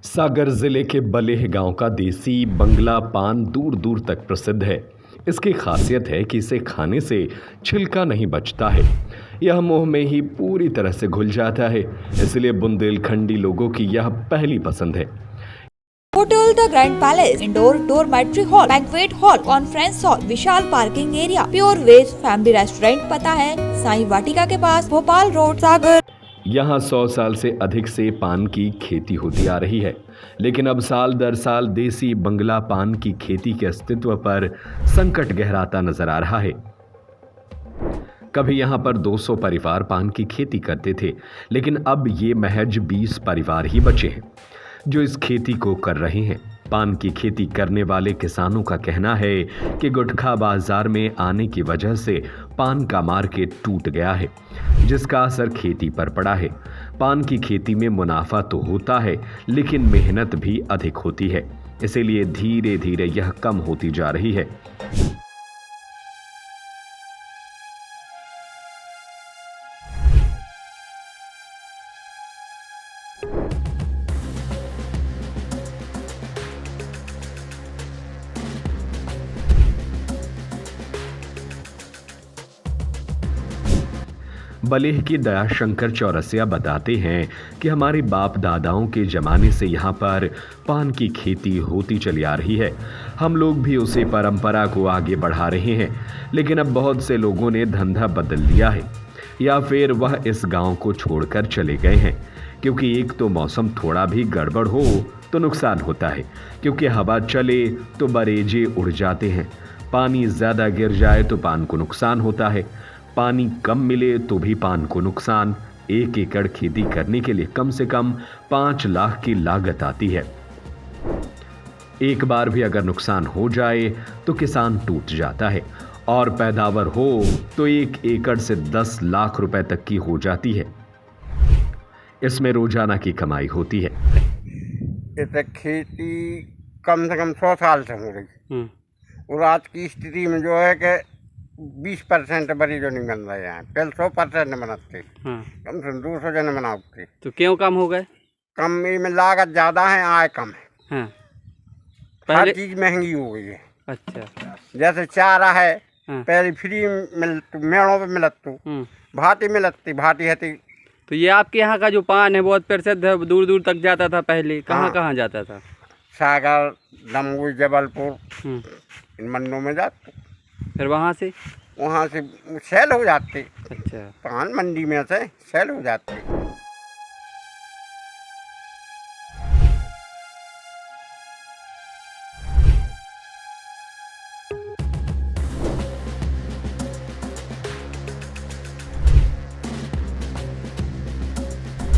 सागर जिले के बलेह गांव का देसी बंगला पान दूर दूर तक प्रसिद्ध है। इसकी खासियत है कि इसे खाने से छिलका नहीं बचता है। यह मुंह में ही पूरी तरह से घुल जाता है, इसलिए बुंदेलखंडी लोगों की यह पहली पसंद है। Hotel the grand palace, indoor dormitory hall, banquet hall, conference hall, विशाल parking area, pure veg family restaurant. पता है साईं वाटिका के पास, भोपाल रोड, सागर। यहाँ 100 साल से अधिक से पान की खेती होती आ रही है, लेकिन अब साल दर साल देसी बंगला पान की खेती के अस्तित्व पर संकट गहराता नजर आ रहा है। कभी यहाँ पर 200 परिवार पान की खेती करते थे, लेकिन अब ये महज 20 परिवार ही बचे हैं जो इस खेती को कर रहे हैं। पान की खेती करने वाले किसानों का कहना है कि गुटखा बाजार में आने की वजह से पान का मार्केट टूट गया है, जिसका असर खेती पर पड़ा है। पान की खेती में मुनाफा तो होता है, लेकिन मेहनत भी अधिक होती है, इसीलिए धीरे धीरे यह कम होती जा रही है। बलेह की दयाशंकर चौरसिया बताते हैं कि हमारे बाप दादाओं के जमाने से यहाँ पर पान की खेती होती चली आ रही है। हम लोग भी उसी परंपरा को आगे बढ़ा रहे हैं, लेकिन अब बहुत से लोगों ने धंधा बदल लिया है या फिर वह इस गांव को छोड़कर चले गए हैं, क्योंकि एक तो मौसम थोड़ा भी गड़बड़ हो तो नुकसान होता है, क्योंकि हवा चले तो बरेजे उड़ जाते हैं, पानी ज़्यादा गिर जाए तो पान को नुकसान होता है, पानी कम मिले तो भी पान को नुकसान। 1 एकड़ खेती करने के लिए कम से कम 5 लाख की लागत आती है। एक बार भी अगर नुकसान हो जाए तो किसान टूट जाता है, और पैदावार हो तो 1 एकड़ से 10 लाख रुपए तक की हो जाती है। इसमें रोजाना की कमाई होती है। इसे खेती कम से कम 100 साल से हो रही, और आज की स्थिति में जो है कि 20% बड़ी जो नहीं बन रहे हैं, पहले 100% बनाते, कम से कम 200 जने बनाते। तो क्यों कम हो गए? कम में लागत ज़्यादा है, आय कम है। हर चीज़ महंगी हो गई है। अच्छा, जैसे चारा है, पहले फ्री मेड़ों पे मिलत तो भाटी मिलती, भाटी है। तो ये आपके यहाँ का जो पान है बहुत प्रसिद्ध है, दूर दूर तक जाता था पहले। कहाँ कहाँ जाता था? सागर, दमोह, जबलपुर, इन मंडियों में जाते, फिर वहाँ से सेल हो जाते। अच्छा, पान मंडी में से सेल हो जाते।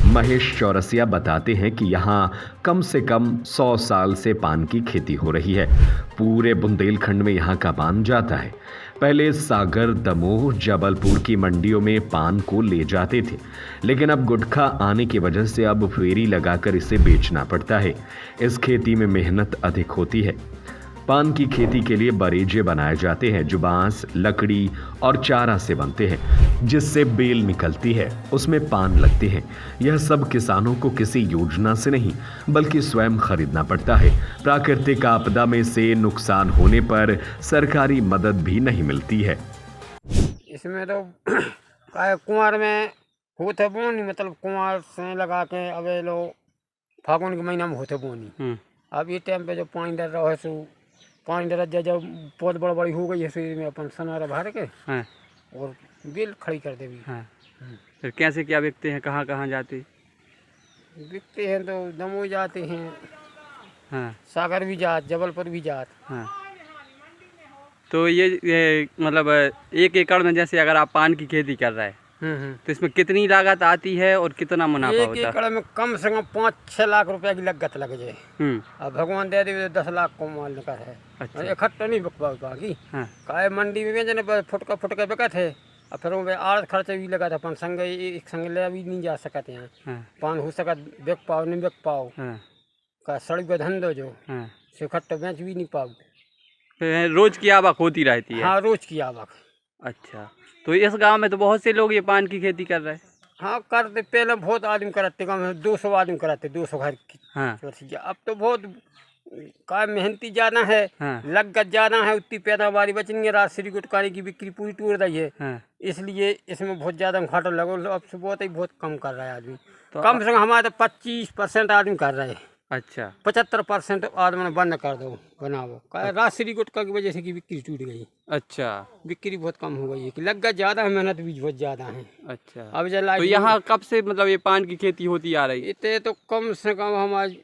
महेश चौरसिया बताते हैं कि यहाँ कम से कम 100 साल से पान की खेती हो रही है। पूरे बुंदेलखंड में यहाँ का पान जाता है। पहले सागर, दमोह, जबलपुर की मंडियों में पान को ले जाते थे, लेकिन अब गुटखा आने की वजह से अब फेरी लगाकर इसे बेचना पड़ता है। इस खेती में मेहनत अधिक होती है। पान की खेती के लिए बरेजे बनाए जाते हैं, जो बांस, लकड़ी और चारा से बनते हैं, जिससे बेल निकलती है, उसमें पान लगते हैं। यह सब किसानों को किसी योजना से नहीं बल्कि स्वयं खरीदना पड़ता है। प्राकृतिक आपदा में से नुकसान होने पर सरकारी मदद भी नहीं मिलती है। इसमें तो कुंवर में होते बोनी, मतलब कुंवर से लगा के अब लोग फागुन के महीना में होते बोनी। अब ये टाइम पे जो पानी डर रहा है, सो पानी डर जब पौध बड़ा बड़ी हो गई है, फिर में अपन सनारा भर के और बेल खड़ी कर दे। फिर कैसे क्या बिकते हैं? कहाँ कहाँ जाते? बिकते हैं तो दमोह जाते हैं, सागर भी जात, जबलपुर भी जात। तो ये मतलब 1 एकड़ में जैसे अगर आप पान की खेती कर रहे हैं, तो इसमें कितनी लागत आती है और कितना मुनाफा होता है? 1 एकड़ में कम से कम 5-6 लाख रुपए की लागत लग जाए। अब भगवान दे दे 10 लाख को माल निकल है। अच्छा। इकट्ठा नहीं बिक पाता की काय मंडी में बेचने फुटका बिकत है, और फिर वो आड़ खर्चे भी लगा था। अपन संग एक संग ले भी नहीं जा सकते हैं, पान हो सकत बिक पाओ नहीं बिक पाओ का सड़क पे धंधो जो से इकट्ठा बेच भी नहीं पाओ। रोज की आवक होती रहती है? हाँ, रोज की आवक। अच्छा, तो इस गांव में तो बहुत से लोग ये पान की खेती कर रहे हैं। हाँ करते, पहले बहुत आदमी कराते, कम 200 आदमी कराते, 200 घर की हाँ चौरसिया। अब तो बहुत का मेहनती ज्यादा है, हाँ लागत ज्यादा है, उतनी पैदावारी बचनी है, राजश्री गुटखारी की बिक्री पूरी टूट रही है, हाँ इसलिए इसमें बहुत ज्यादा घाटा लगो। अब से बहुत कम कर रहा है आदमी, तो कम से कम हमारे तो 25% आदमी कर रहे हैं, अच्छा 75% आदमी ने बंद कर दो बनाओ। राजश्री गुटखा की वजह से की बिक्री टूट गई, अच्छा बिक्री बहुत कम हो गई है कि लागत ज्यादा है, मेहनत भी बहुत ज्यादा है। अच्छा। अब जला तो यहाँ कब से मतलब ये पान की खेती होती आ रही है? इतने तो कम से कम हमारे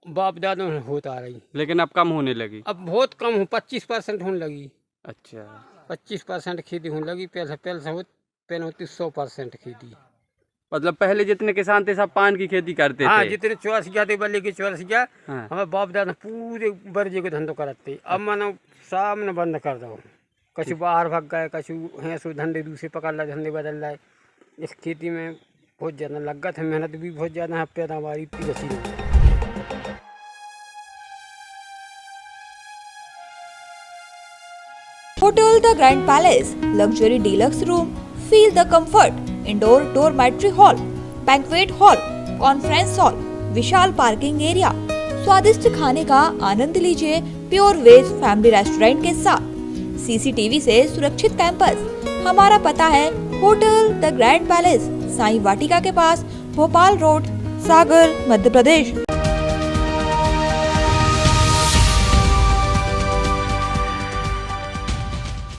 बाप दादों में होता आ रही, लेकिन अब कम होने लगी। अब बहुत कम हो, 25% होने लगी। अच्छा 25% खेती होने लगी, पहले होती 100% खेती। मतलब पहले जितने किसान थे सब पान की खेती करते हाँ थे। जितने चौरसिया थे, बल्ले के चौरसिया, हाँ। हमारे बाप दादा पूरे बर्जे को धंधो कराते। अब मानो सामने बंद कर दो, कछु बाहर भाग गए, कछु हैं सो धंधे दूसरे पकड़ ला, धंधे बदल रहे। इस खेती में बहुत ज़्यादा लागत है, मेहनत भी बहुत ज़्यादा है, पैदावारी इतनी बची नहीं। Hotel The Grand Palace, luxury deluxe room, feel the comfort, indoor dormitory hall, banquet hall, conference hall, Vishal parking area, स्वादिष्ट खाने का आनंद लीजिए प्योर वेज फैमिली रेस्टोरेंट के साथ, सीसीटीवी से सुरक्षित कैंपस। हमारा पता है hotel the grand palace, Sai Vatika के पास, भोपाल रोड, सागर, मध्य प्रदेश।